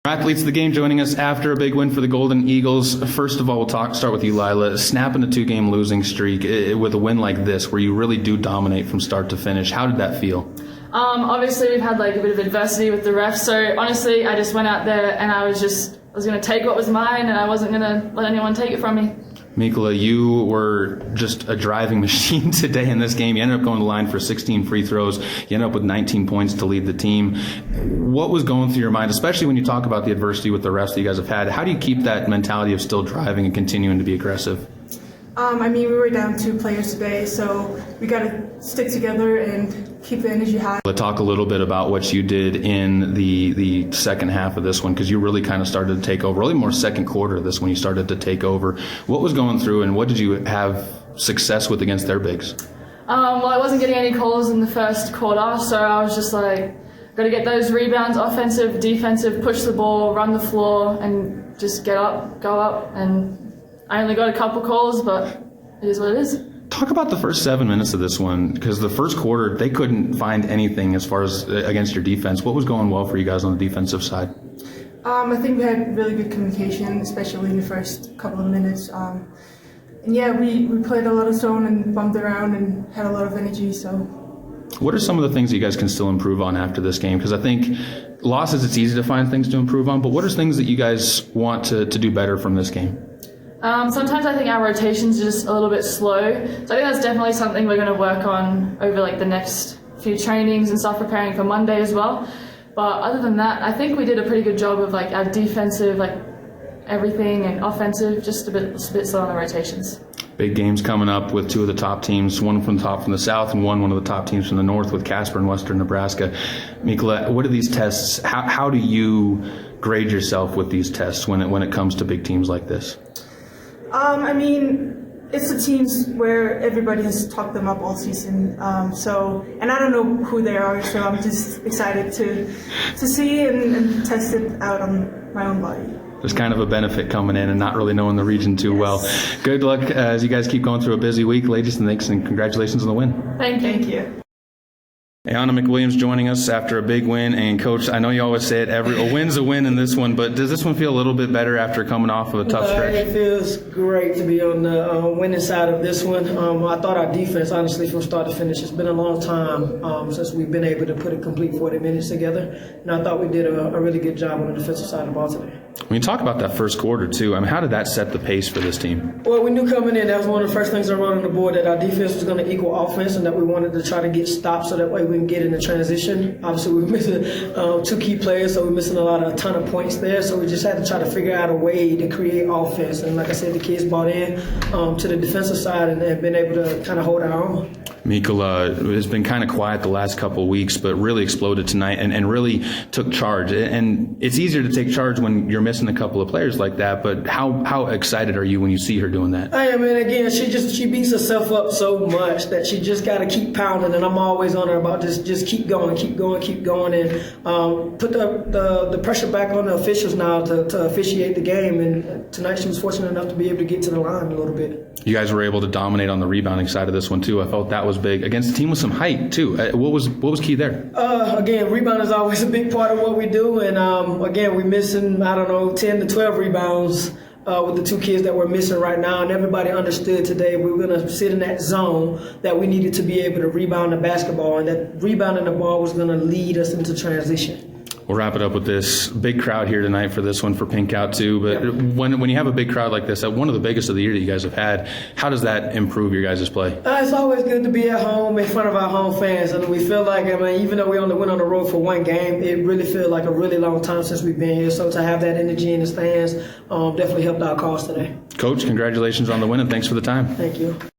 Athletes of the game joining us after a big win for the Golden Eagles. First of all, we'll start with you, Lila. Snapping a two-game losing streak with a win like this, where you really do dominate from start to finish. How did that feel? Obviously, we've had a bit of adversity with the refs. So honestly, I just went out there and I was going to take what was mine, and I wasn't going to let anyone take it from me. Mikola, you were just a driving machine today in this game. You ended up going to the line for 16 free throws. You ended up with 19 points to lead the team. What was going through your mind, especially when you talk about the adversity with the refs that you guys have had? How do you keep that mentality of still driving and continuing to be aggressive? We were down 2 players today, so we got to stick together and keep the energy high. Let's talk a little bit about what you did in the second half of this one, because you really kind of started to take over, really more second quarter of this when you started to take over. What was going through, and what did you have success with against their bigs? Well, I wasn't getting any calls in the first quarter, so I was just got to get those rebounds, offensive, defensive, push the ball, run the floor, and just get up, go up, and I only got a couple calls, but it is what it is. Talk about the first 7 minutes of this one, because the first quarter, they couldn't find anything as far as against your defense. What was going well for you guys on the defensive side? I think we had really good communication, especially in the first couple of minutes. We played a lot of zone and bumped around and had a lot of energy. So, what are some of the things that you guys can still improve on after this game? Because I think losses, it's easy to find things to improve on, but what are things that you guys want to do better from this game? Sometimes I think our rotations are just a little bit slow. So I think that's definitely something we're going to work on over the next few trainings and stuff, preparing for Monday as well. But other than that, I think we did a pretty good job of our defensive, everything, and offensive, just a bit slow on the rotations. Big games coming up with 2 of the top teams, one from the south and one of the top teams from the north with Casper and Western Nebraska. Mikola, what are these tests? How do you grade yourself with these tests when it comes to big teams like this? It's the teams where everybody has talked them up all season. And I don't know who they are, so I'm just excited to see and test it out on my own body. There's kind of a benefit coming in and not really knowing the region too well. Good luck as you guys keep going through a busy week, ladies, and thanks and congratulations on the win. Thank you. Ayana McWilliams joining us after a big win. And Coach, I know you always say it, a win's a win in this one, but does this one feel a little bit better after coming off of a tough stretch? It feels great to be on the winning side of this one. I thought our defense, honestly, from start to finish, it's been a long time since we've been able to put a complete 40 minutes together. And I thought we did a really good job on the defensive side of the ball today. When you talk about that first quarter, too, how did that set the pace for this team? Well, we knew coming in, that was one of the first things I wrote on the board, that our defense was going to equal offense and that we wanted to try to get stops so that way we can get in the transition. Obviously, we were missing 2 key players, so we're missing a ton of points there. So we just had to try to figure out a way to create offense. And like I said, the kids bought in to the defensive side and have been able to kind of hold our own. Mikola has been kind of quiet the last couple of weeks, but really exploded tonight and really took charge. And it's easier to take charge when you're missing a couple of players like that, but how excited are you when you see her doing that? I am, and again, she beats herself up so much that she just got to keep pounding, and I'm always on her about just keep going, and put the pressure back on the officials now to officiate the game. And tonight she was fortunate enough to be able to get to the line a little bit. You guys were able to dominate on the rebounding side of this one too. I felt that was big against a team with some height too. What was key there? Again, rebound is always a big part of what we do, and again, we're missing 10 to 12 rebounds with the 2 kids that we're missing right now, and everybody understood today we were going to sit in that zone that we needed to be able to rebound the basketball, and that rebounding the ball was going to lead us into transition. We'll wrap it up with this big crowd here tonight for this one for Pink Out too. But when you have a big crowd like this, one of the biggest of the year that you guys have had, how does that improve your guys' play? It's always good to be at home in front of our home fans, and we feel like even though we only went on the road for 1 game, it really feels like a really long time since we've been here. So to have that energy in the stands definitely helped our cause today. Coach, congratulations on the win and thanks for the time. Thank you.